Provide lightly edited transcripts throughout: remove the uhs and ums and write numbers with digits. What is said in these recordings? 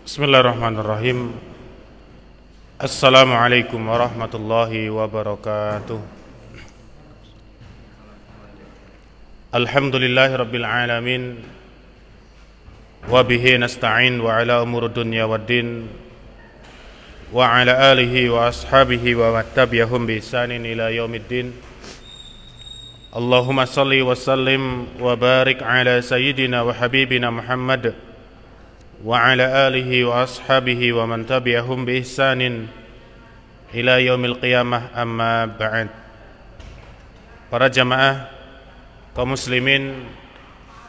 Bismillahirrahmanirrahim. Assalamualaikum warahmatullahi wabarakatuh. Alhamdulillahi rabbil alamin. Wa bihi nasta'in wa ala umuri dunya waddin. Wa ala alihi wa ashabihi wa tabi'ahum bi ihsanin ila yaumiddin. Allahumma salli wa sallim wa barik ala sayyidina wa habibina Muhammad wa ala alihi wa ashabihi wa man tabi'ahum bi ihsanin ila yaumil qiyamah, amma ba'd. Para jamaah kaum muslimin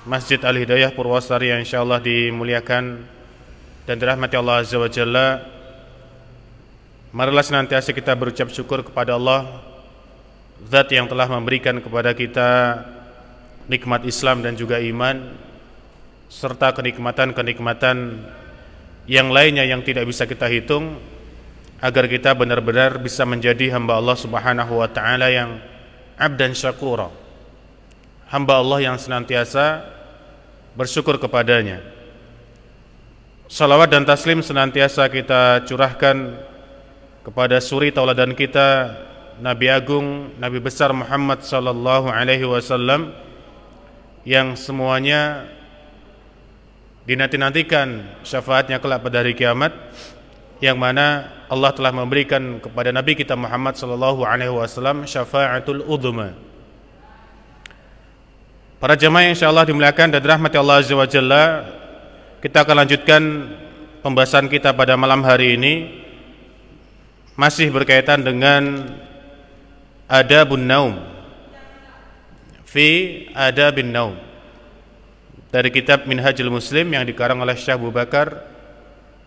Masjid Al-Hidayah Purwosari yang insyaallah dimuliakan dan dirahmati Allah Azza wa Jalla, marilah senantiasa kita berucap syukur kepada Allah, Zat yang telah memberikan kepada kita nikmat Islam dan juga iman, serta kenikmatan-kenikmatan yang lainnya yang tidak bisa kita hitung, agar kita benar-benar bisa menjadi hamba Allah Subhanahu wa ta'ala yang abdan syakura, hamba Allah yang senantiasa bersyukur kepadanya. Salawat dan taslim senantiasa kita curahkan kepada suri tauladan kita, Nabi Agung, Nabi besar Muhammad sallallahu alaihi wasallam, yang semuanya dinanti-nantikan syafaatnya kelak pada hari kiamat, yang mana Allah telah memberikan kepada Nabi kita Muhammad sallallahu alaihi wasallam syafaatul udhma. Para jemaah yang insyaallah dimuliakan dan dirahmati Allah Azza wa Jalla, kita akan lanjutkan pembahasan kita pada malam hari ini, masih berkaitan dengan adabun naum, fi adabin naum, dari kitab Minhajul Muslim yang dikarang oleh Syekh Abu Bakar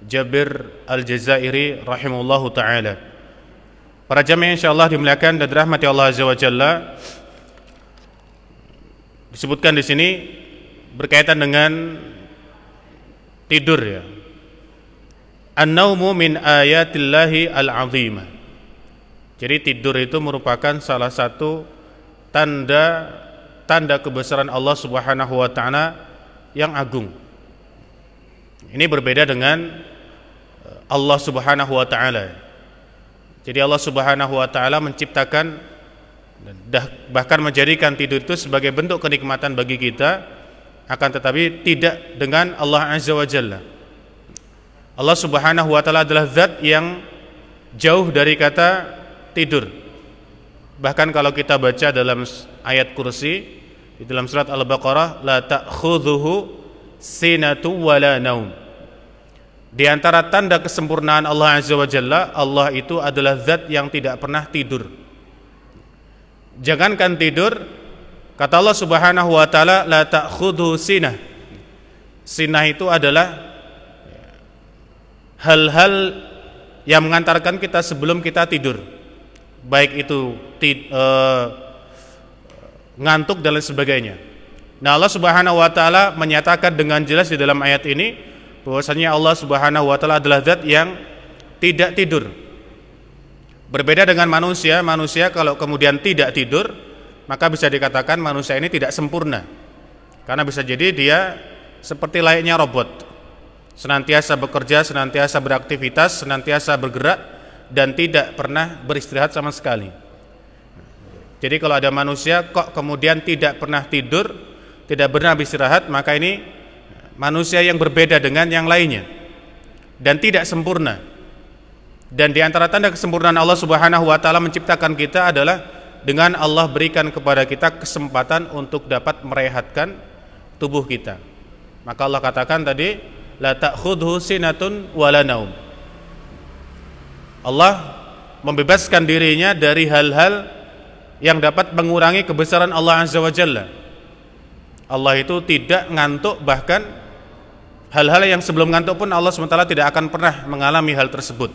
Jabir Al-Jazairi rahimahullahu ta'ala. Para jamaah insyaallah dimuliakan dan dirahmati Allah Azza wa Jalla, disebutkan di sini berkaitan dengan tidur, ya. An-naumu min ayatillahi al-azimah. Jadi tidur itu merupakan salah satu tanda kebesaran Allah Subhanahu wa ta'ala yang agung. Ini berbeda dengan Allah Subhanahu wa ta'ala. Jadi Allah Subhanahu wa ta'ala menciptakan, bahkan menjadikan tidur itu sebagai bentuk kenikmatan bagi kita, akan tetapi tidak dengan Allah Azza wa Jalla. Allah Subhanahu wa ta'ala adalah zat yang jauh dari kata tidur. Bahkan kalau kita baca dalam ayat kursi di dalam surat Al-Baqarah, la ta'khudhuhu sinatu wala naum. Di antara tanda kesempurnaan Allah Azza wa Jalla, Allah itu adalah zat yang tidak pernah tidur. Jangankan tidur, kata Allah Subhanahu wa ta'ala, la ta'khudhuhu sinah. Sinah itu adalah hal-hal yang mengantarkan kita sebelum kita tidur, baik itu ngantuk dan lain sebagainya. Nah, Allah Subhanahu wa ta'ala menyatakan dengan jelas di dalam ayat ini bahwasanya Allah Subhanahu wa ta'ala adalah zat yang tidak tidur. Berbeda dengan manusia. Manusia kalau kemudian tidak tidur, maka bisa dikatakan manusia ini tidak sempurna, karena bisa jadi dia seperti layaknya robot, senantiasa bekerja, senantiasa beraktivitas, senantiasa bergerak, dan tidak pernah beristirahat sama sekali. Jadi kalau ada manusia kok kemudian tidak pernah tidur, tidak pernah beristirahat, maka ini manusia yang berbeda dengan yang lainnya dan tidak sempurna. Dan di antara tanda kesempurnaan Allah Subhanahu wa ta'ala menciptakan kita adalah dengan Allah berikan kepada kita kesempatan untuk dapat merehatkan tubuh kita. Maka Allah katakan tadi, la ta'khudhu sinatun wala naum. Allah membebaskan dirinya dari hal-hal yang dapat mengurangi kebesaran Allah Azza wa Jalla. Allah itu tidak ngantuk, bahkan hal-hal yang sebelum ngantuk pun Allah SWT tidak akan pernah mengalami hal tersebut.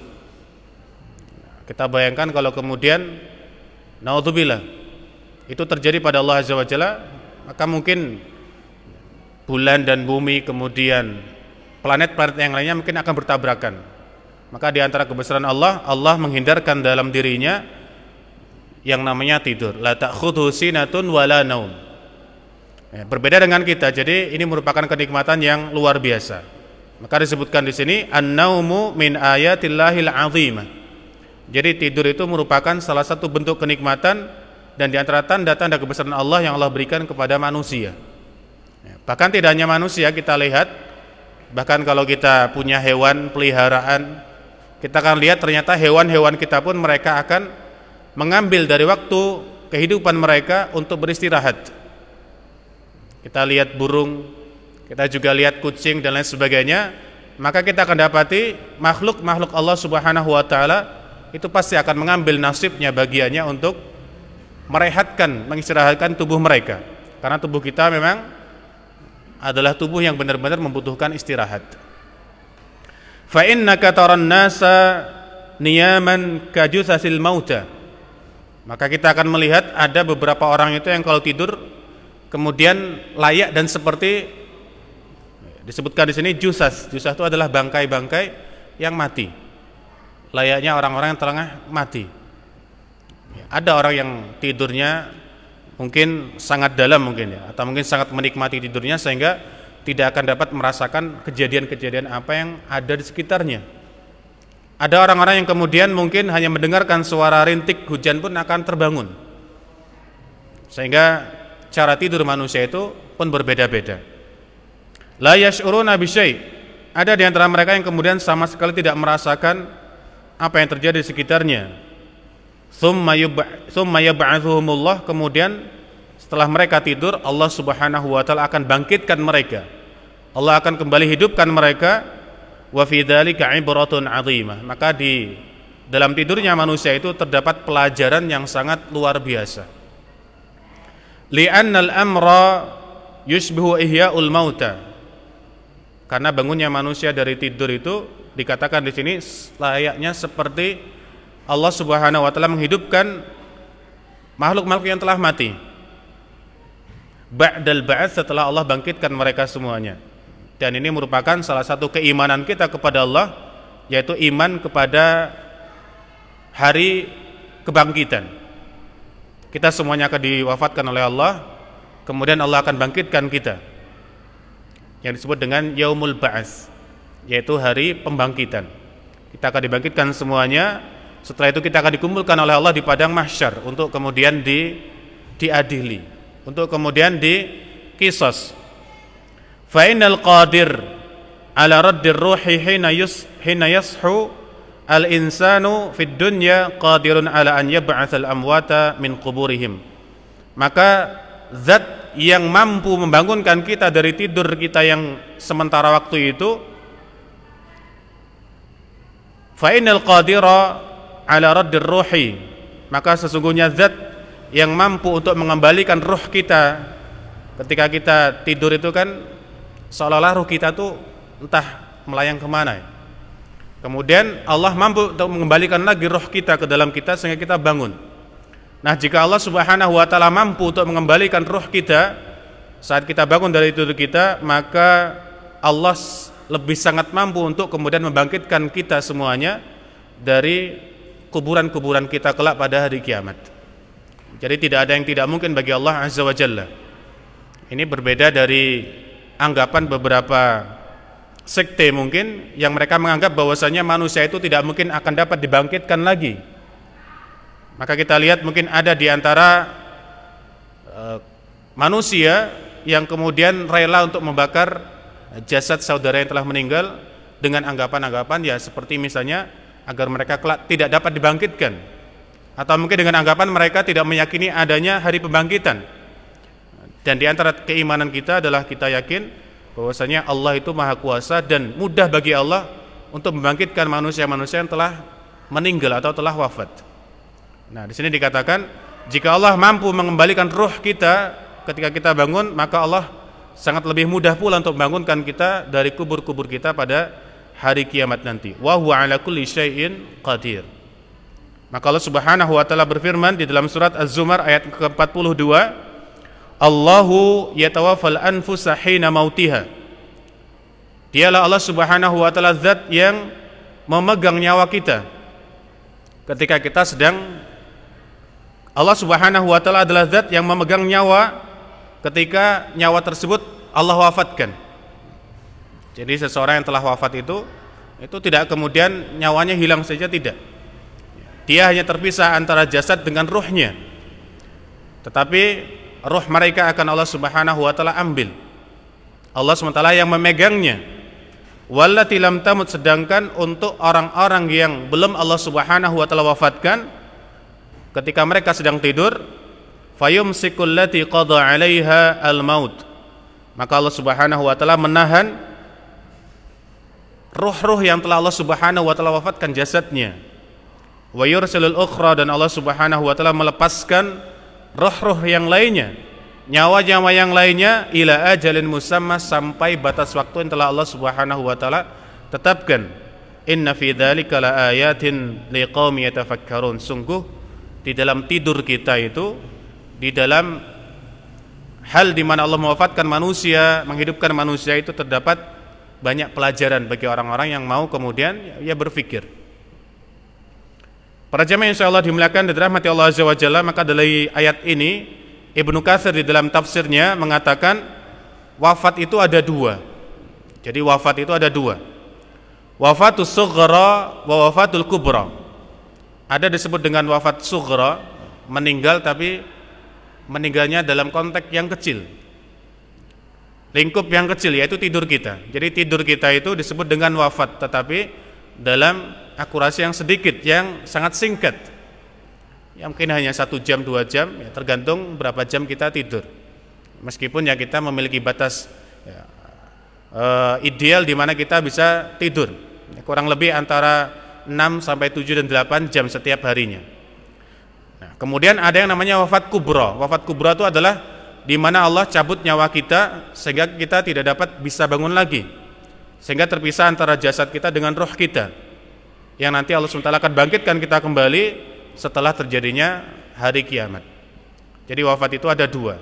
Kita bayangkan kalau kemudian naudzubillah itu terjadi pada Allah Azza wa Jalla, maka mungkin bulan dan bumi, kemudian planet-planet yang lainnya mungkin akan bertabrakan. Maka di antara kebesaran Allah, Allah menghindarkan dalam dirinya yang namanya tidur. La ta'khudhu sinatun wala naum. Berbeda dengan kita. Jadi ini merupakan kenikmatan yang luar biasa. Maka disebutkan di sini an-naumu min ayatillahil azimah. Jadi tidur itu merupakan salah satu bentuk kenikmatan dan di antara tanda-tanda kebesaran Allah yang Allah berikan kepada manusia. Bahkan tidak hanya manusia, kita lihat bahkan kalau kita punya hewan peliharaan, kita akan lihat ternyata hewan-hewan kita pun mereka akan mengambil dari waktu kehidupan mereka untuk beristirahat. Kita lihat burung, kita juga lihat kucing dan lain sebagainya, maka kita akan dapati makhluk-makhluk Allah Subhanahu wa taala itu pasti akan mengambil nasibnya, bagiannya untuk merehatkan, mengistirahatkan tubuh mereka. Karena tubuh kita memang adalah tubuh yang benar-benar membutuhkan istirahat. Fa innaka taran nasa niyaman kajusasil mauta. Maka kita akan melihat ada beberapa orang itu yang kalau tidur kemudian layak dan seperti disebutkan di sini jusas. Jusas itu adalah bangkai-bangkai yang mati. Layaknya orang-orang yang tengah mati. Ada orang yang tidurnya mungkin sangat dalam mungkin ya, atau mungkin sangat menikmati tidurnya sehingga tidak akan dapat merasakan kejadian-kejadian apa yang ada di sekitarnya. Ada orang-orang yang kemudian mungkin hanya mendengarkan suara rintik hujan pun akan terbangun. Sehingga cara tidur manusia itu pun berbeda-beda. La yash'uruna bisyai'. Ada di antara mereka yang kemudian sama sekali tidak merasakan apa yang terjadi di sekitarnya. Tsumma yab'atsuhumullah, kemudian setelah mereka tidur Allah Subhanahu wa taala akan bangkitkan mereka. Allah akan kembali hidupkan mereka. Wa fi dzalika 'ibratun 'azimah. Maka di dalam tidurnya manusia itu terdapat pelajaran yang sangat luar biasa. Li'annal amra yushbihu ihya'ul mauta. Karena bangunnya manusia dari tidur itu dikatakan di sini layaknya seperti Allah Subhanahu wa taala menghidupkan makhluk-makhluk yang telah mati. Ba'dal ba'ats, setelah Allah bangkitkan mereka semuanya. Dan ini merupakan salah satu keimanan kita kepada Allah, yaitu iman kepada hari kebangkitan. Kita semuanya akan diwafatkan oleh Allah, kemudian Allah akan bangkitkan kita, yang disebut dengan yaumul ba'ats, yaitu hari pembangkitan. Kita akan dibangkitkan semuanya. Setelah itu kita akan dikumpulkan oleh Allah di padang mahsyar untuk kemudian diadili, untuk kemudian diqisas. Fa innal qadir ala raddir ruhi hina yashu al insanu fid dunya qadirun ala an yab'atsal amwata min quburihim. Maka zat yang mampu membangunkan kita dari tidur kita yang sementara waktu itu, fa innal qadira ala raddir ruhi, maka sesungguhnya zat yang mampu untuk mengembalikan ruh kita ketika kita tidur itu kan seolah-olah ruh kita tuh entah melayang kemana. Kemudian Allah mampu untuk mengembalikan lagi ruh kita ke dalam kita sehingga kita bangun. Nah, jika Allah Subhanahu wa taala mampu untuk mengembalikan ruh kita saat kita bangun dari tidur kita, maka Allah lebih sangat mampu untuk kemudian membangkitkan kita semuanya dari kuburan-kuburan kita kelak pada hari kiamat. Jadi tidak ada yang tidak mungkin bagi Allah Azza wa Jalla. Ini berbeda dari anggapan beberapa sekte mungkin yang mereka menganggap bahwasanya manusia itu tidak mungkin akan dapat dibangkitkan lagi. Maka kita lihat mungkin ada di antara manusia yang kemudian rela untuk membakar jasad saudara yang telah meninggal dengan anggapan-anggapan ya seperti misalnya agar mereka kelak tidak dapat dibangkitkan, atau mungkin dengan anggapan mereka tidak meyakini adanya hari pembangkitan. Dan di antara keimanan kita adalah kita yakin bahwasanya Allah itu Maha Kuasa dan mudah bagi Allah untuk membangkitkan manusia-manusia yang telah meninggal atau telah wafat. Nah, di sini dikatakan jika Allah mampu mengembalikan ruh kita ketika kita bangun, maka Allah sangat lebih mudah pula untuk membangunkan kita dari kubur-kubur kita pada hari kiamat nanti. Wa huwa ala kulli syai'in qadir. Maka Allah Subhanahu wa taala berfirman di dalam surat Az-Zumar ayat ke-42, Allahu yatawaffal anfusa hina mautiha. Dialah Allah Subhanahu wa taala zat yang memegang nyawa kita ketika kita sedang. Allah Subhanahu wa taala adalah zat yang memegang nyawa ketika nyawa tersebut Allah wafatkan. Jadi seseorang yang telah wafat itu tidak kemudian nyawanya hilang saja, tidak. Dia hanya terpisah antara jasad dengan ruhnya. Tetapi ruh mereka akan Allah Subhanahu wa taala ambil. Allah SWT yang memegangnya. Wallati lam tamut, sedangkan untuk orang-orang yang belum Allah Subhanahu wa taala wafatkan, ketika mereka sedang tidur, fayumsikul lati qada 'alaiha al-maut. Maka Allah Subhanahu wa taala menahan ruh-ruh yang telah Allah Subhanahu wa taala wafatkan jasadnya. Wa yursilul ukhra, dan Allah Subhanahu wa taala melepaskan ruh-ruh yang lainnya, nyawa-nyawa yang lainnya, ila ajalin musamma, sampai batas waktu yang telah Allah Subhanahu wa taala tetapkan. Inna fi dzalika laayatin liqaumi yatafakkarun. Sungguh di dalam tidur kita itu, di dalam hal di mana Allah mewafatkan manusia, menghidupkan manusia, itu terdapat banyak pelajaran bagi orang-orang yang mau kemudian ya berpikir. Para jamaah insyaallah dimuliakan dan dirahmati Allah Azza wa Jalla, maka dari ayat ini Ibnu Katsir di dalam tafsirnya mengatakan wafat itu ada dua. Jadi wafat itu ada dua. Wafatus sughra wa wafatul kubra. Ada disebut dengan wafat sughra, meninggal tapi meninggalnya dalam konteks yang kecil, lingkup yang kecil, yaitu tidur kita. Jadi tidur kita itu disebut dengan wafat, tetapi dalam akurasi yang sedikit, yang sangat singkat, yang mungkin hanya 1 jam 2 jam, ya, tergantung berapa jam kita tidur. Meskipun ya kita memiliki batas ya, ideal di mana kita bisa tidur ya, kurang lebih antara 6 sampai 7 dan 8 jam setiap harinya. Nah, kemudian ada yang namanya wafat kubra. Wafat kubra itu adalah di mana Allah cabut nyawa kita sehingga kita tidak dapat bisa bangun lagi, sehingga terpisah antara jasad kita dengan roh kita, yang nanti Allah SWT akan bangkitkan kita kembali setelah terjadinya hari kiamat. Jadi wafat itu ada dua.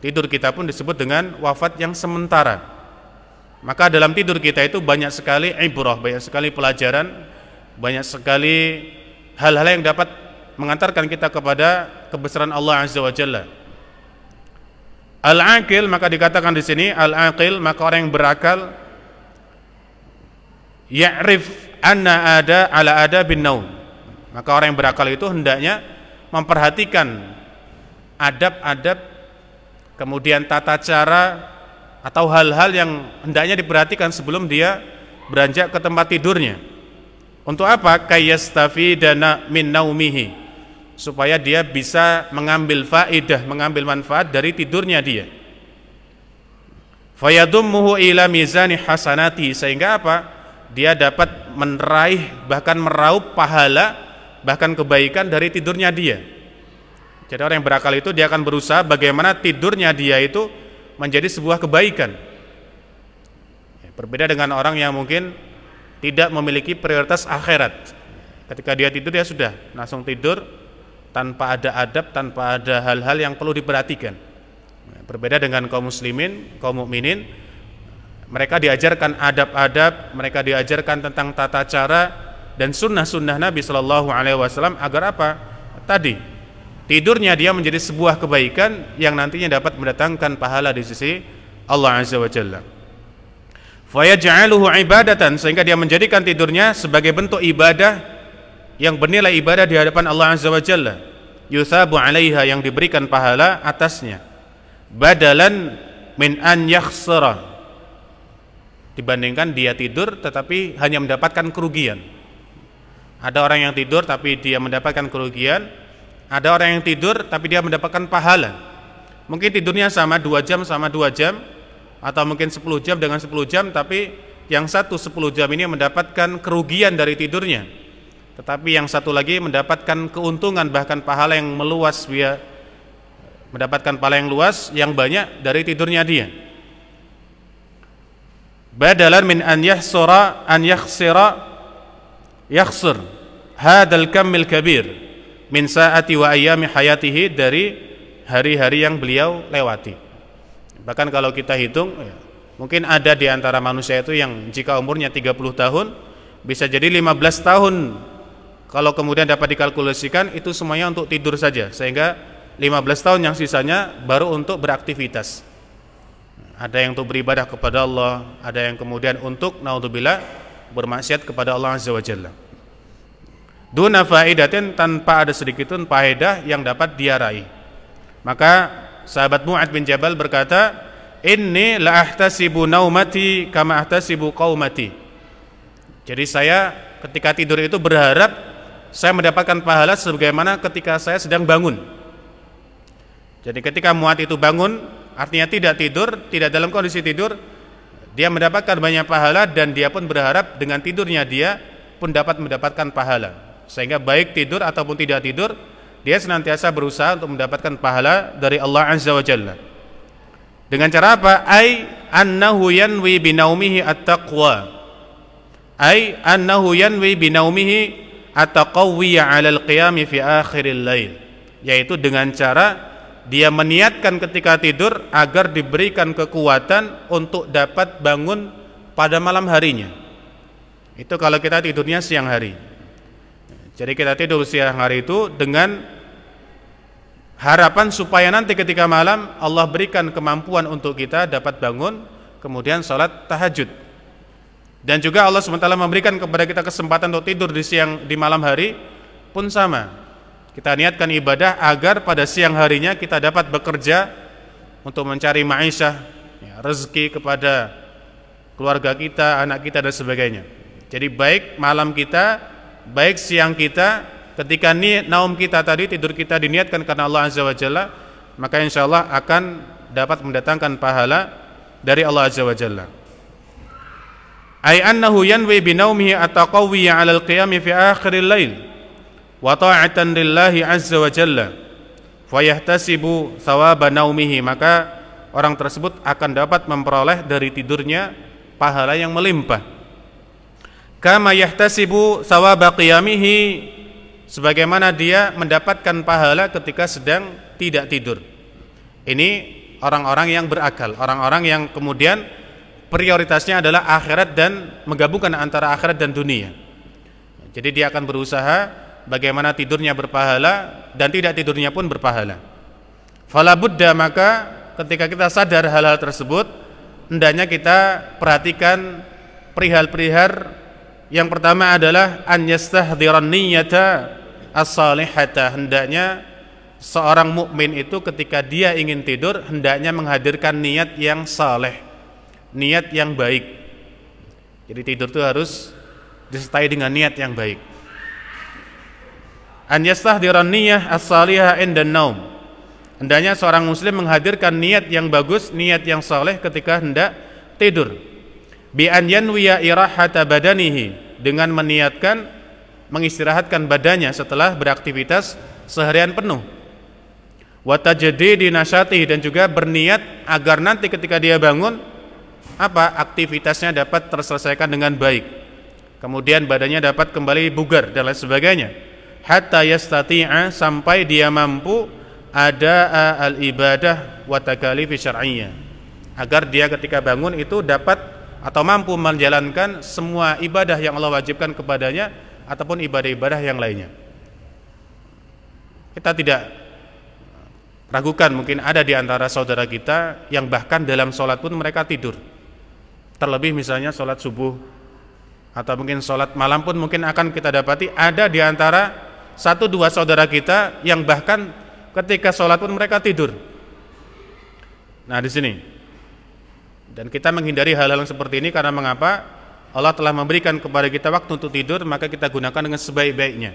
Tidur kita pun disebut dengan wafat yang sementara. Maka dalam tidur kita itu banyak sekali ibrah, banyak sekali pelajaran, banyak sekali hal-hal yang dapat mengantarkan kita kepada kebesaran Allah Azza wa Jalla. Al-aqil, maka dikatakan di sini al-aqil, maka orang yang berakal, ya'rif anna ada ala ada bin naum. Maka orang yang berakal itu hendaknya memperhatikan adab-adab, kemudian tata cara atau hal-hal yang hendaknya diperhatikan sebelum dia beranjak ke tempat tidurnya. Untuk apa? Kayastafidana min naumihi, supaya dia bisa mengambil faidah, mengambil manfaat dari tidurnya dia. Fayadummuhu ila mizani hasanati, sehingga apa? Dia dapat meraih, bahkan meraup pahala, bahkan kebaikan dari tidurnya dia. Jadi orang yang berakal itu dia akan berusaha bagaimana tidurnya dia itu menjadi sebuah kebaikan. Berbeda dengan orang yang mungkin tidak memiliki prioritas akhirat. Ketika dia tidur, dia sudah langsung tidur tanpa ada adab, tanpa ada hal-hal yang perlu diperhatikan. Berbeda dengan kaum muslimin, kaum mukminin, mereka diajarkan adab-adab, mereka diajarkan tentang tata cara dan sunnah-sunnah Nabi Shallallahu Alaihi Wasallam, agar apa? Tadi tidurnya dia menjadi sebuah kebaikan yang nantinya dapat mendatangkan pahala di sisi Allah Azza wa Jalla. Fayaj'aluhu ibadatan, sehingga dia menjadikan tidurnya sebagai bentuk ibadah yang bernilai ibadah di hadapan Allah Azza wa Jalla. Yuthabu 'alaiha, yang diberikan pahala atasnya. Badalan min an yakhsara, dibandingkan dia tidur tetapi hanya mendapatkan kerugian. Ada orang yang tidur tapi dia mendapatkan kerugian, ada orang yang tidur tapi dia mendapatkan pahala. Mungkin tidurnya sama 2 jam sama 2 jam, atau mungkin 10 jam dengan 10 jam, tapi yang satu 10 jam ini mendapatkan kerugian dari tidurnya, tetapi yang satu lagi mendapatkan keuntungan, bahkan pahala yang meluas, dia mendapatkan pahala yang luas, yang banyak dari tidurnya dia. Badalan min an yahsura an yakhsira yakhsir hadzal kamil kabir min saati wa ayami hayatihi, dari hari-hari yang beliau lewati. Bahkan kalau kita hitung, mungkin ada di antara manusia itu yang jika umurnya 30 tahun, bisa jadi 15 tahun kalau kemudian dapat dikalkulasikan, itu semuanya untuk tidur saja, sehingga 15 tahun yang sisanya baru untuk beraktivitas. Ada yang untuk beribadah kepada Allah, ada yang kemudian untuk naudzubillah bermaksiat kepada Allah Azza wa Jalla. Duna faidatin, tanpa ada sedikitpun faedah yang dapat dia raih. Maka sahabat Mu'adz bin Jabal berkata, "Inni la ahtasibu naumati kama ahtasibu qaumati." Jadi saya ketika tidur itu berharap saya mendapatkan pahala sebagaimana ketika saya sedang bangun. Jadi ketika Mu'adz itu bangun, artinya tidak tidur, tidak dalam kondisi tidur, dia mendapatkan banyak pahala dan dia pun berharap dengan tidurnya dia pun dapat mendapatkan pahala. Sehingga baik tidur ataupun tidak tidur, dia senantiasa berusaha untuk mendapatkan pahala dari Allah Azza wa Jalla. Dengan cara apa? Ai annahu yanwi binaumihi at-taqwa. Ai annahu yanwi binaumihi at-taqawwiya 'ala al-qiyam fi akhiril lail. Yaitu dengan cara dia meniatkan ketika tidur agar diberikan kekuatan untuk dapat bangun pada malam harinya. Itu kalau kita tidurnya siang hari. Jadi kita tidur siang hari itu dengan harapan supaya nanti ketika malam Allah berikan kemampuan untuk kita dapat bangun kemudian sholat tahajud. Dan juga Allah SWT memberikan kepada kita kesempatan untuk tidur di malam hari pun sama. Kita niatkan ibadah agar pada siang harinya kita dapat bekerja untuk mencari ma'isyah, rezeki kepada keluarga kita, anak kita dan sebagainya. Jadi baik malam kita, baik siang kita, ketika naum kita tadi, tidur kita diniatkan karena Allah Azza wa Jalla, maka insyaallah akan dapat mendatangkan pahala dari Allah Azza wa Jalla. Ai annahu yanwi binaumihi at-taqawwi 'ala al-qiyam fi akhiril lail wa ta'atan lillahi Azza wa Jalla fa yahtasibu thawaba naumihi, maka orang tersebut akan dapat memperoleh dari tidurnya pahala yang melimpah. Kama yahtasibu thawaba qiyamihi, sebagaimana dia mendapatkan pahala ketika sedang tidak tidur. Ini orang-orang yang berakal, orang-orang yang kemudian prioritasnya adalah akhirat dan menggabungkan antara akhirat dan dunia. Jadi dia akan berusaha bagaimana tidurnya berpahala dan tidak tidurnya pun berpahala. Fala budda, maka ketika kita sadar hal-hal tersebut, hendaknya kita perhatikan perihal-perihal. Yang pertama adalah an yastahdhiran niyyata as-salihata. Hendaknya seorang mukmin itu ketika dia ingin tidur hendaknya menghadirkan niat yang saleh, niat yang baik. Jadi tidur itu harus disertai dengan niat yang baik. An yastahdhiran niyyah as-salihah indan naum. Hendaknya seorang muslim menghadirkan niat yang bagus, niat yang saleh ketika hendak tidur. Bi an yanwiya irahata badanihi, dengan meniatkan mengistirahatkan badannya setelah beraktivitas seharian penuh. Wa tajdidi nasyatihi, dan juga berniat agar nanti ketika dia bangun aktivitasnya dapat terselesaikan dengan baik. Kemudian badannya dapat kembali bugar dan lain sebagainya. Hatta yastati'a, sampai dia mampu ada al-ibadah wa takalifi syar'iyyah, agar dia ketika bangun itu dapat atau mampu menjalankan semua ibadah yang Allah wajibkan kepadanya ataupun ibadah-ibadah yang lainnya. Kita tidak ragukan, mungkin ada di antara saudara kita yang bahkan dalam sholat pun mereka tidur. Terlebih misalnya sholat subuh atau mungkin sholat malam pun mungkin akan kita dapati ada di antara 1-2 saudara kita yang bahkan ketika sholat pun mereka tidur. Nah di sini. Dan kita menghindari hal-hal seperti ini karena mengapa? Allah telah memberikan kepada kita waktu untuk tidur, maka kita gunakan dengan sebaik-baiknya.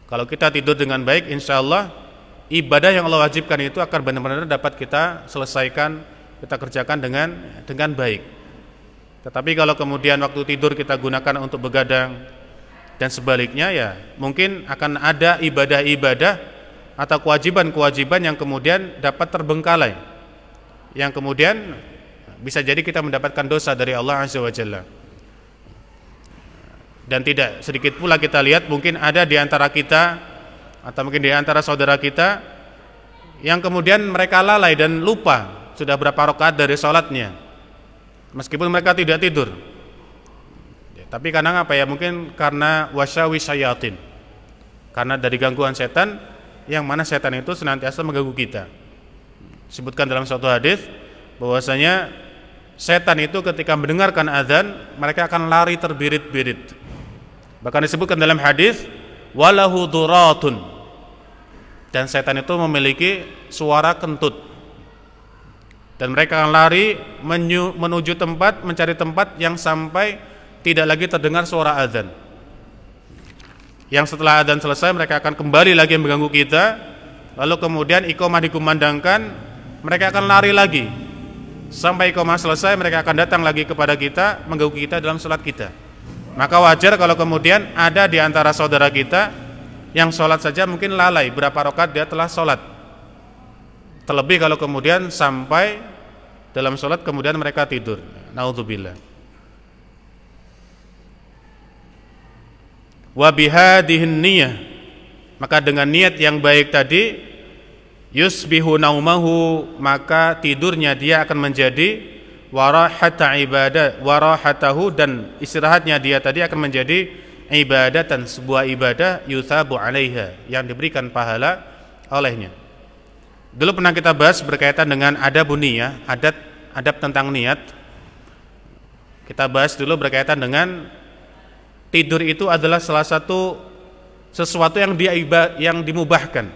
Kalau kita tidur dengan baik, insya Allah ibadah yang Allah wajibkan itu akan benar-benar dapat kita selesaikan, kita kerjakan dengan baik. Tetapi kalau kemudian waktu tidur kita gunakan untuk begadang dan sebaliknya, ya mungkin akan ada ibadah-ibadah atau kewajiban-kewajiban yang kemudian dapat terbengkalai, yang kemudian bisa jadi kita mendapatkan dosa dari Allah Azza wa Jalla. Dan tidak sedikit pula kita lihat mungkin ada di antara kita atau mungkin di antara saudara kita yang kemudian mereka lalai dan lupa sudah berapa rakaat dari sholatnya meskipun mereka tidak tidur. Tapi karena apa ya? Mungkin karena wasyawi syayatin, karena dari gangguan setan, yang mana setan itu senantiasa mengganggu kita. Disebutkan dalam suatu hadis, bahwasanya setan itu ketika mendengarkan azan mereka akan lari terbirit-birit. Bahkan disebutkan dalam hadis walahu duratun, dan setan itu memiliki suara kentut, dan mereka akan lari menuju tempat, mencari tempat yang sampai tidak lagi terdengar suara azan. Yang setelah azan selesai mereka akan kembali lagi mengganggu kita, lalu kemudian iqamah dikumandangkan, mereka akan lari lagi sampai iqamah selesai, mereka akan datang lagi kepada kita, mengganggu kita dalam sholat kita. Maka wajar kalau kemudian ada di antara saudara kita yang sholat saja mungkin lalai berapa rakaat dia telah sholat, terlebih kalau kemudian sampai dalam sholat kemudian mereka tidur. Naudzubillah. Wa bihadihin niyah, maka dengan niat yang baik tadi, yusbihu naumahu, maka tidurnya dia akan menjadi warahata ibadah, warahatahu, dan istirahatnya dia tadi akan menjadi ibadatan, sebuah ibadah yuthabu alaiha, yang diberikan pahala olehnya. Dulu pernah kita bahas berkaitan dengan adabun niyah, adab tentang niat. Kita bahas dulu berkaitan dengan tidur itu adalah salah satu sesuatu yang dimubahkan,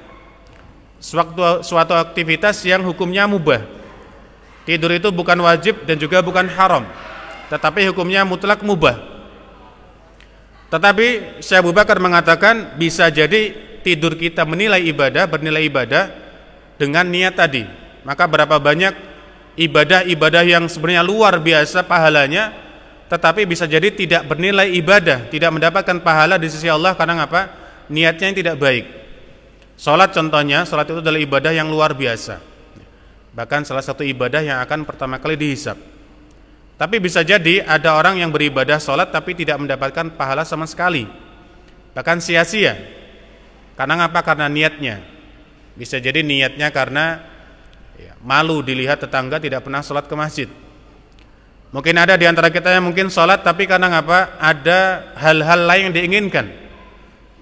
suatu aktivitas yang hukumnya mubah. Tidur itu bukan wajib dan juga bukan haram, tetapi hukumnya mutlak mubah. Tetapi Syekh Abu Bakar mengatakan bisa jadi tidur kita bernilai ibadah dengan niat tadi. Maka berapa banyak ibadah-ibadah yang sebenarnya luar biasa pahalanya, tetapi bisa jadi tidak bernilai ibadah, tidak mendapatkan pahala di sisi Allah karena apa? Niatnya yang tidak baik. Salat contohnya, salat itu adalah ibadah yang luar biasa, bahkan salah satu ibadah yang akan pertama kali dihisab. Tapi bisa jadi ada orang yang beribadah salat tapi tidak mendapatkan pahala sama sekali, bahkan sia-sia. Karena apa? Karena niatnya. Bisa jadi niatnya karena malu dilihat tetangga tidak pernah salat ke masjid. Mungkin ada di antara kita yang mungkin sholat tapi karena apa? Ada hal-hal lain yang diinginkan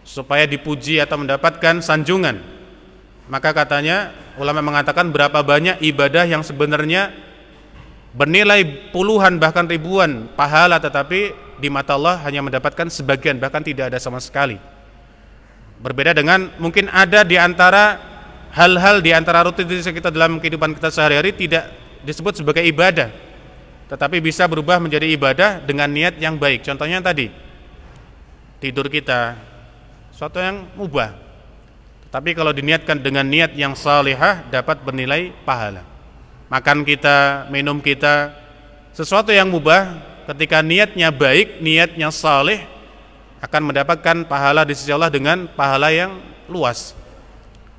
supaya dipuji atau mendapatkan sanjungan. Maka katanya ulama mengatakan berapa banyak ibadah yang sebenarnya bernilai puluhan bahkan ribuan pahala, tetapi di mata Allah hanya mendapatkan sebagian, bahkan tidak ada sama sekali. Berbeda dengan mungkin ada di antara hal-hal di antara rutinitas kita dalam kehidupan kita sehari-hari tidak disebut sebagai ibadah, tetapi bisa berubah menjadi ibadah dengan niat yang baik. Contohnya tadi, tidur kita, suatu yang mubah, tapi kalau diniatkan dengan niat yang salihah dapat bernilai pahala. Makan kita, minum kita, sesuatu yang mubah, ketika niatnya baik, niatnya salih, akan mendapatkan pahala di sisi Allah dengan pahala yang luas.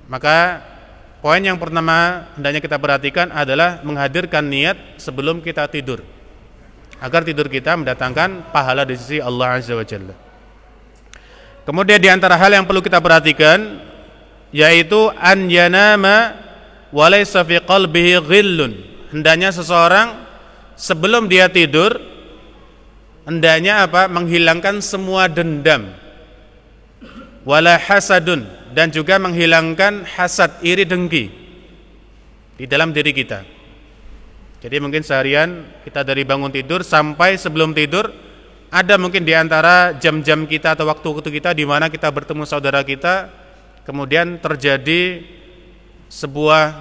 Maka poin yang pertama hendaknya kita perhatikan adalah menghadirkan niat sebelum kita tidur, agar tidur kita mendatangkan pahala di sisi Allah Azza wa Jalla. Kemudian di antara hal yang perlu kita perhatikan yaitu an yanama wa laysa fi qalbihi ghillun. Hendaknya seseorang sebelum dia tidur hendaknya apa? Menghilangkan semua dendam, wala hasadun, dan juga menghilangkan hasad, iri dengki di dalam diri kita. Jadi mungkin seharian kita dari bangun tidur sampai sebelum tidur, ada mungkin di antara jam-jam kita atau waktu-waktu kita di mana kita bertemu saudara kita, kemudian terjadi sebuah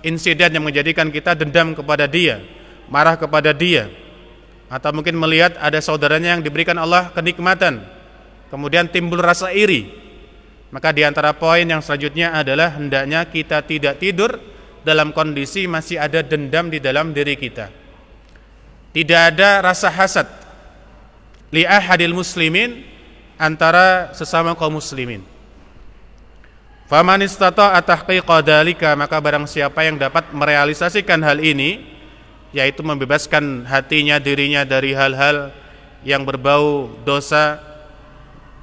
insiden yang menjadikan kita dendam kepada dia, marah kepada dia, atau mungkin melihat ada saudaranya yang diberikan Allah kenikmatan, kemudian timbul rasa iri. Maka di antara poin yang selanjutnya adalah hendaknya kita tidak tidur dalam kondisi masih ada dendam di dalam diri kita. Tidak ada rasa hasad li ahadil muslimin, antara sesama kaum muslimin. Faman istata'a tahqiqa dzalika, maka barang siapa yang dapat merealisasikan hal ini, yaitu membebaskan hatinya, dirinya dari hal-hal yang berbau dosa.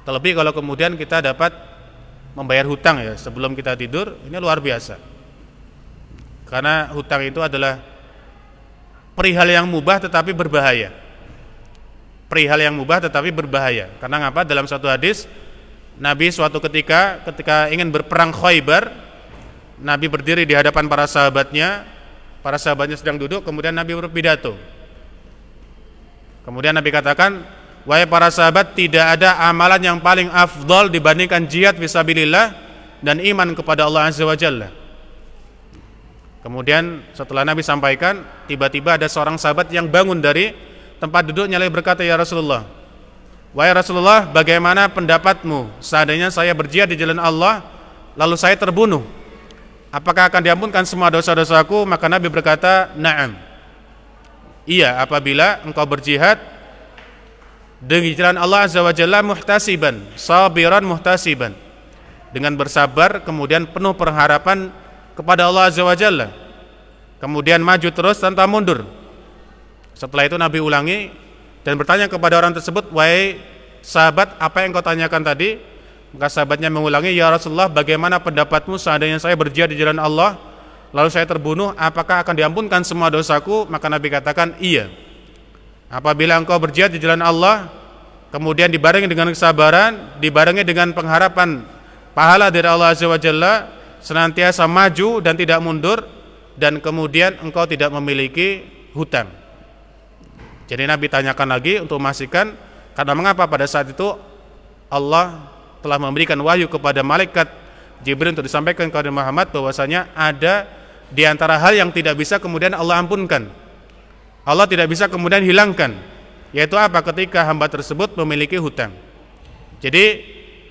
Terlebih kalau kemudian kita dapat membayar hutang ya sebelum kita tidur, ini luar biasa. Karena hutang itu adalah perihal yang mubah tetapi berbahaya. Perihal yang mubah tetapi berbahaya. Karena ngapa? Dalam satu hadis, Nabi suatu ketika ingin berperang Khaybar, Nabi berdiri di hadapan para sahabatnya para sahabatnya sedang duduk, kemudian Nabi berpidato. Kemudian Nabi katakan, wahai para sahabat, tidak ada amalan yang paling afdal dibandingkan jihad fisabilillah dan iman kepada Allah Azza wa Jalla. Kemudian setelah Nabi sampaikan, tiba-tiba ada seorang sahabat yang bangun dari tempat duduknya lalu berkata, ya Rasulullah, wahai Rasulullah, bagaimana pendapatmu seandainya saya berjihad di jalan Allah lalu saya terbunuh? Apakah akan diampunkan semua dosa-dosaku? Maka Nabi berkata, na'am. Iya, apabila engkau berjihad di jalan Allah Azza wa Jalla muhtasiban, sabiran muhtasiban, dengan bersabar kemudian penuh pengharapan kepada Allah Azza wa Jalla, kemudian maju terus tanpa mundur. Setelah itu Nabi ulangi dan bertanya kepada orang tersebut, wahai sahabat, apa yang kau tanyakan tadi? Maka sahabatnya mengulangi, ya Rasulullah, bagaimana pendapatmu seandainya saya berjihad di jalan Allah lalu saya terbunuh, apakah akan diampunkan semua dosaku? Maka Nabi katakan, iya. Apabila engkau berjihad di jalan Allah kemudian dibarengi dengan kesabaran, dibarengi dengan pengharapan pahala dari Allah Azza wa Jalla, senantiasa maju dan tidak mundur, dan kemudian engkau tidak memiliki hutang. Jadi Nabi tanyakan lagi untuk memastikan, karena mengapa pada saat itu Allah telah memberikan wahyu kepada malaikat Jibril untuk disampaikan kepada Muhammad bahwasanya ada di antara hal yang tidak bisa kemudian Allah ampunkan, Allah tidak bisa kemudian hilangkan, yaitu apa? Ketika hamba tersebut memiliki hutang. Jadi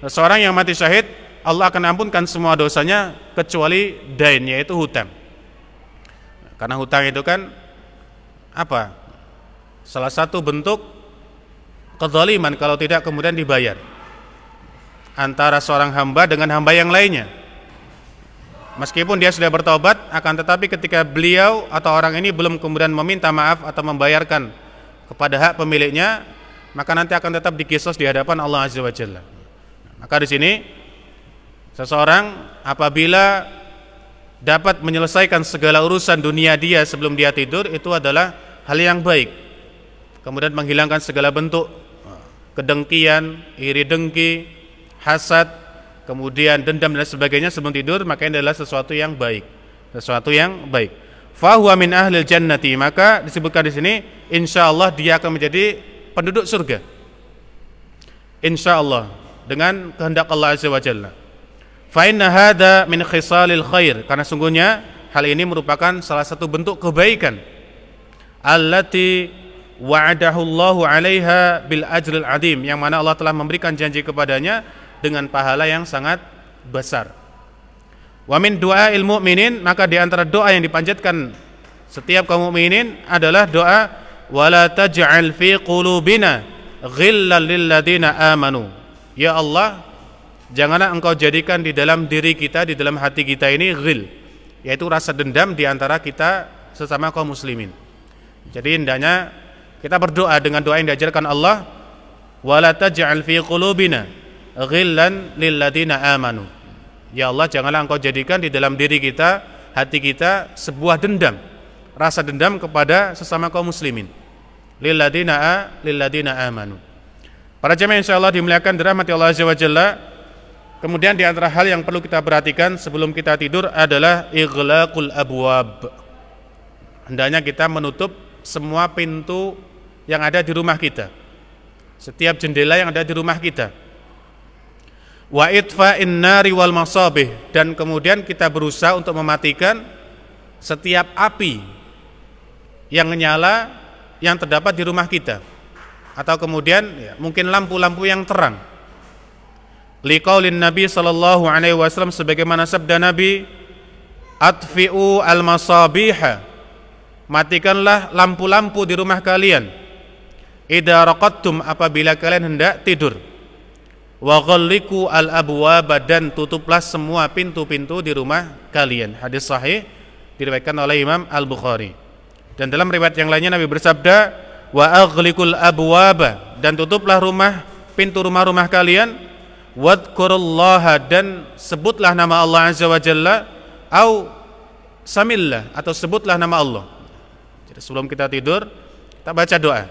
seorang yang mati syahid, Allah akan ampunkan semua dosanya kecuali dain, yaitu hutang. Karena hutang itu kan apa? Salah satu bentuk kezaliman kalau tidak kemudian dibayar antara seorang hamba dengan hamba yang lainnya. Meskipun dia sudah bertobat, akan tetapi ketika beliau atau orang ini belum kemudian meminta maaf atau membayarkan kepada hak pemiliknya, maka nanti akan tetap dikisos di hadapan Allah Azza wa Jalla. Maka di sini seseorang apabila dapat menyelesaikan segala urusan dunia dia sebelum dia tidur, itu adalah hal yang baik. Kemudian menghilangkan segala bentuk kedengkian, iri dengki, hasad, kemudian dendam dan sebagainya sebelum tidur, maka ini adalah sesuatu yang baik. Sesuatu yang baik. Fahuwa min ahlil jannati, maka disebutkan di sini insyaallah dia akan menjadi penduduk surga. Insyaallah dengan kehendak Allah Azza wa Jalla. Fa inna hadza min khisalil khair, karena sungguhnya hal ini merupakan salah satu bentuk kebaikan allati wa'adahu Allahu 'alaiha bil ajril 'adim, yang mana Allah telah memberikan janji kepadanya dengan pahala yang sangat besar. Wa min du'ail mu'minin, maka di antara doa yang dipanjatkan setiap kaum mukminin adalah doa wala taj'al fi qulubina ghillan lil ladzina amanu. Ya Allah, janganlah engkau jadikan di dalam diri kita, di dalam hati kita ini ghil, yaitu rasa dendam di antara kita sesama kaum muslimin. Jadi hendaknya kita berdoa dengan doa yang diajarkan Allah, wala taj'al fi qulubina ghillan lil ladzina amanu. Ya Allah, janganlah engkau jadikan di dalam diri kita, hati kita, sebuah dendam, rasa dendam kepada sesama kaum muslimin. Lil ladzina amanu. Para jemaah insyaallah dimuliakan dirahmati Allah Azza wa Jalla. Kemudian di antara hal yang perlu kita perhatikan sebelum kita tidur adalah ighlaqul abwab. Hendaknya kita menutup semua pintu yang ada di rumah kita, setiap jendela yang ada di rumah kita. Wa itfa'in nari wal masabih, dan kemudian kita berusaha untuk mematikan setiap api yang menyala yang terdapat di rumah kita, atau kemudian mungkin lampu-lampu yang terang. Liqaulin Nabi sallallahu alaihi wasallam, sebagaimana sabda Nabi, atfi'u al masabiha, matikanlah lampu-lampu di rumah kalian, idza raqadtum, apabila kalian hendak tidur, wa ghalliqu al abwaba, dan tutuplah semua pintu-pintu di rumah kalian. Hadis sahih diriwayatkan oleh Imam Al-Bukhari. Dan dalam riwayat yang lainnya Nabi bersabda, wa aghliqul abwaba, dan tutuplah pintu rumah-rumah kalian, wadhkurullaha, dan sebutlah nama Allah Azza wa Jalla, au samillah, atau sebutlah nama Allah. Jadi sebelum kita tidur kita baca doa.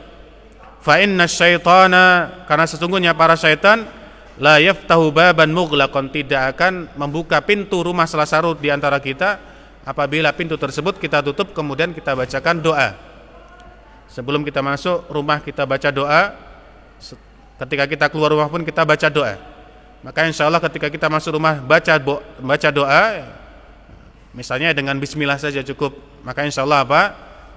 Fa inna syaitana, karena sesungguhnya para syaitan, la yaftahu baban mughlaqan, tidak akan membuka pintu rumah salah satu di antara kita apabila pintu tersebut kita tutup kemudian kita bacakan doa. Sebelum kita masuk rumah kita baca doa, ketika kita keluar rumah pun kita baca doa. Maka insya Allah ketika kita masuk rumah baca doa, misalnya dengan bismillah saja cukup. Maka insya Allah apa?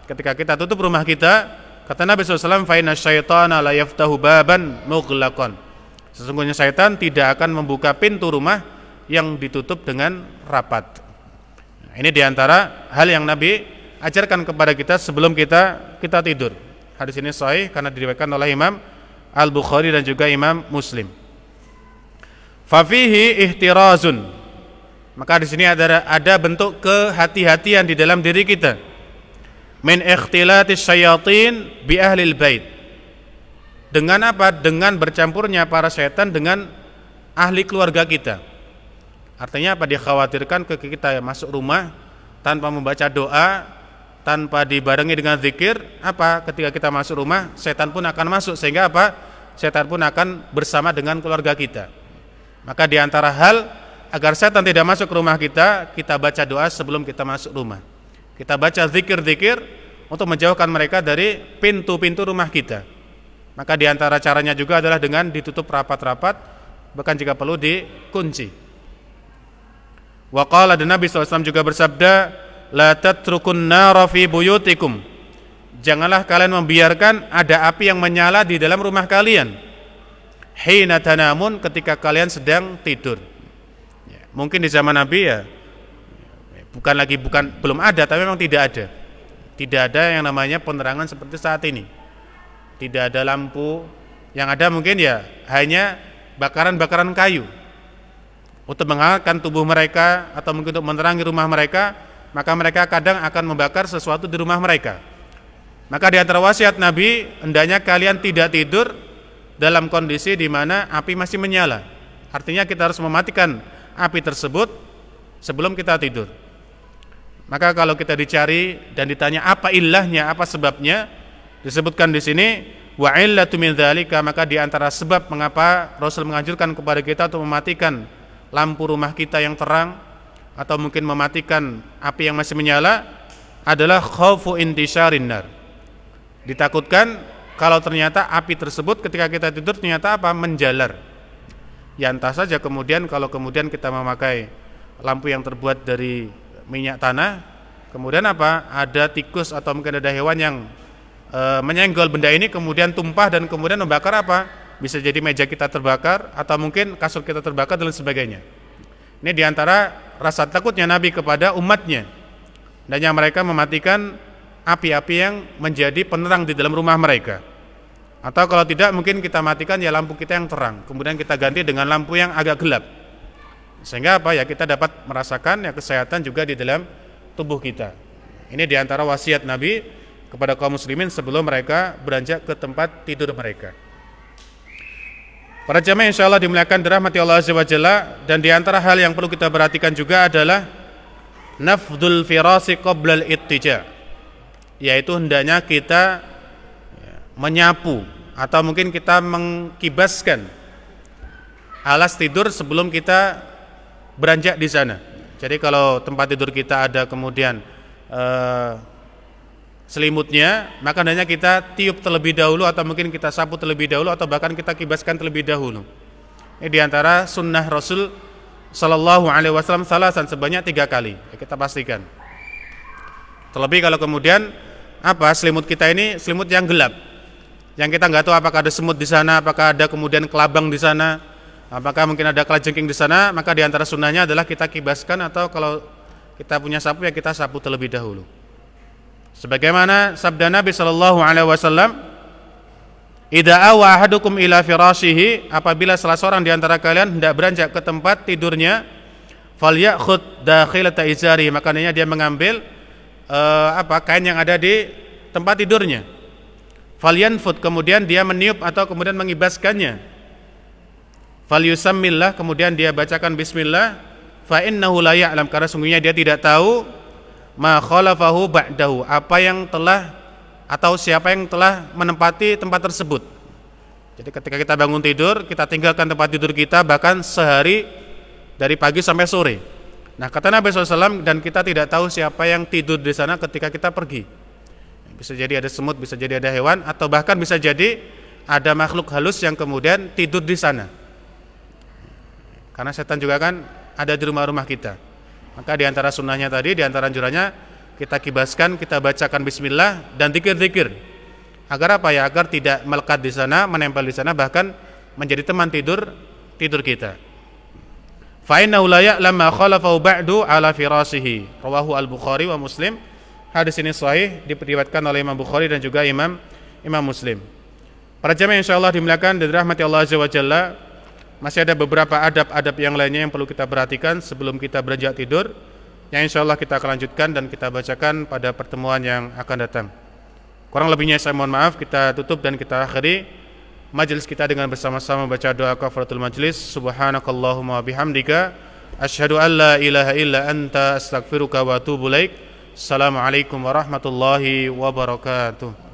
Ketika kita tutup rumah kita, kata Nabi SAW, fa inna syaitana la yaftahu baban mughlaqan. Sesungguhnya syaitan tidak akan membuka pintu rumah yang ditutup dengan rapat. Nah, ini diantara hal yang Nabi ajarkan kepada kita sebelum kita tidur. Hadis ini sahih karena diriwayatkan oleh Imam Al-Bukhari dan juga Imam Muslim. Fafihi ihtirazun. Maka di sini ada bentuk kehati-hatian di dalam diri kita. Min ikhtilatis syayatin bi ahlil bait. Dengan apa? Dengan bercampurnya para setan dengan ahli keluarga kita. Artinya apa? Dikhawatirkan kita masuk rumah tanpa membaca doa, tanpa dibarengi dengan zikir, apa? Ketika kita masuk rumah, setan pun akan masuk, sehingga apa? Setan pun akan bersama dengan keluarga kita. Maka di antara hal agar setan tidak masuk ke rumah kita baca doa sebelum kita masuk rumah. Kita baca zikir-zikir untuk menjauhkan mereka dari pintu-pintu rumah kita. Maka di antara caranya juga adalah dengan ditutup rapat-rapat, bahkan jika perlu dikunci. Wa qala, dan Nabi SAW juga bersabda, la tatrukun nara fi buyutikum. Janganlah kalian membiarkan ada api yang menyala di dalam rumah kalian. Hina tanamun, ketika kalian sedang tidur. Ya, mungkin di zaman Nabi ya belum ada, tapi memang tidak ada. Tidak ada yang namanya penerangan seperti saat ini. Tidak ada lampu. Yang ada mungkin ya hanya bakaran-bakaran kayu untuk menghangatkan tubuh mereka atau mungkin untuk menerangi rumah mereka. Maka mereka kadang akan membakar sesuatu di rumah mereka. Maka di antara wasiat Nabi, hendaknya kalian tidak tidur dalam kondisi di mana api masih menyala. Artinya kita harus mematikan api tersebut sebelum kita tidur. Maka kalau kita dicari dan ditanya apa ilahnya, apa sebabnya, disebutkan di sini wa illatu min dzalika, maka di antara sebab mengapa Rasul menganjurkan kepada kita untuk mematikan lampu rumah kita yang terang atau mungkin mematikan api yang masih menyala adalah khaufu intisyarin nar. Ditakutkan kalau ternyata api tersebut ketika kita tidur ternyata apa? Menjalar. Ya entah saja kemudian kalau kemudian kita memakai lampu yang terbuat dari minyak tanah, kemudian apa? Ada tikus atau mungkin ada hewan yang menyenggol benda ini kemudian tumpah dan kemudian membakar apa? Bisa jadi meja kita terbakar atau mungkin kasur kita terbakar dan sebagainya. Ini diantara rasa takutnya Nabi kepada umatnya, dan yang mereka mematikan api-api yang menjadi penerang di dalam rumah mereka. Atau kalau tidak mungkin kita matikan ya lampu kita yang terang, kemudian kita ganti dengan lampu yang agak gelap. Sehingga apa ya, kita dapat merasakan ya kesehatan juga di dalam tubuh kita. Ini diantara wasiat Nabi kepada kaum muslimin sebelum mereka beranjak ke tempat tidur mereka. Para jamaah insyaallah dimuliakan dirahmati Allah Azza wa Jalla, dan diantara hal yang perlu kita perhatikan juga adalah nafdul firasi qabla al-ittija, yaitu hendaknya kita menyapu atau mungkin kita mengkibaskan alas tidur sebelum kita beranjak di sana. Jadi kalau tempat tidur kita ada kemudian selimutnya, maka hendaknya kita tiup terlebih dahulu atau mungkin kita sapu terlebih dahulu atau bahkan kita kibaskan terlebih dahulu. Ini diantara sunnah Rasul Sallallahu Alaihi Wasallam salasan, sebanyak 3 kali. Ya, kita pastikan. Terlebih kalau kemudian apa selimut kita ini selimut yang gelap, yang kita nggak tahu apakah ada semut di sana, apakah ada kemudian kelabang di sana, apakah mungkin ada kalajengking di sana, maka diantara sunnahnya adalah kita kibaskan atau kalau kita punya sapu ya kita sapu terlebih dahulu. Sebagaimana sabda Nabi Sallallahu Alaihi Wasallam, "Idza awa ahadukum ila firashihi," apabila salah seorang di antara kalian hendak beranjak ke tempat tidurnya, falyakhud dakhilata izari, makanya dia mengambil kain yang ada di tempat tidurnya. Falyanfud, kemudian dia meniup atau kemudian mengibaskannya. Falyusammillah, kemudian dia bacakan bismillah. Fa innahu la ya'lam, karena sungguhnya dia tidak tahu ma khalafahu ba'dahu, apa yang telah atau siapa yang telah menempati tempat tersebut. Jadi ketika kita bangun tidur, kita tinggalkan tempat tidur kita bahkan sehari dari pagi sampai sore. Nah, kata Nabi SAW, dan kita tidak tahu siapa yang tidur di sana ketika kita pergi. Bisa jadi ada semut, bisa jadi ada hewan, atau bahkan bisa jadi ada makhluk halus yang kemudian tidur di sana. Karena setan juga kan ada di rumah-rumah kita. Maka di antara sunnahnya tadi, di antara anjurannya, kita kibaskan, kita bacakan bismillah dan zikir-zikir. Agar apa ya? Agar tidak melekat di sana, menempel di sana, bahkan menjadi teman tidur kita. Fa innahu la ya'lam ma khalafahu ba'du ala firasihi. Rawahu al-Bukhari wa Muslim. Hadis ini sahih, diriwayatkan oleh Imam Bukhari dan juga Imam Muslim. Para jamaah insyaallah dimuliakan dan dirahmati Allah Azza wa Jalla, masih ada beberapa adab-adab yang lainnya yang perlu kita perhatikan sebelum kita beranjak tidur, yang insyaallah kita akan lanjutkan dan kita bacakan pada pertemuan yang akan datang. Kurang lebihnya saya mohon maaf, kita tutup dan kita akhiri majelis kita dengan bersama-sama baca doa kafaratul majlis. Subhanakallahumma bihamdika asyhadu an la ilaha illa anta astaghfiruka wa atubu ilaik. Assalamualaikum warahmatullahi wabarakatuh.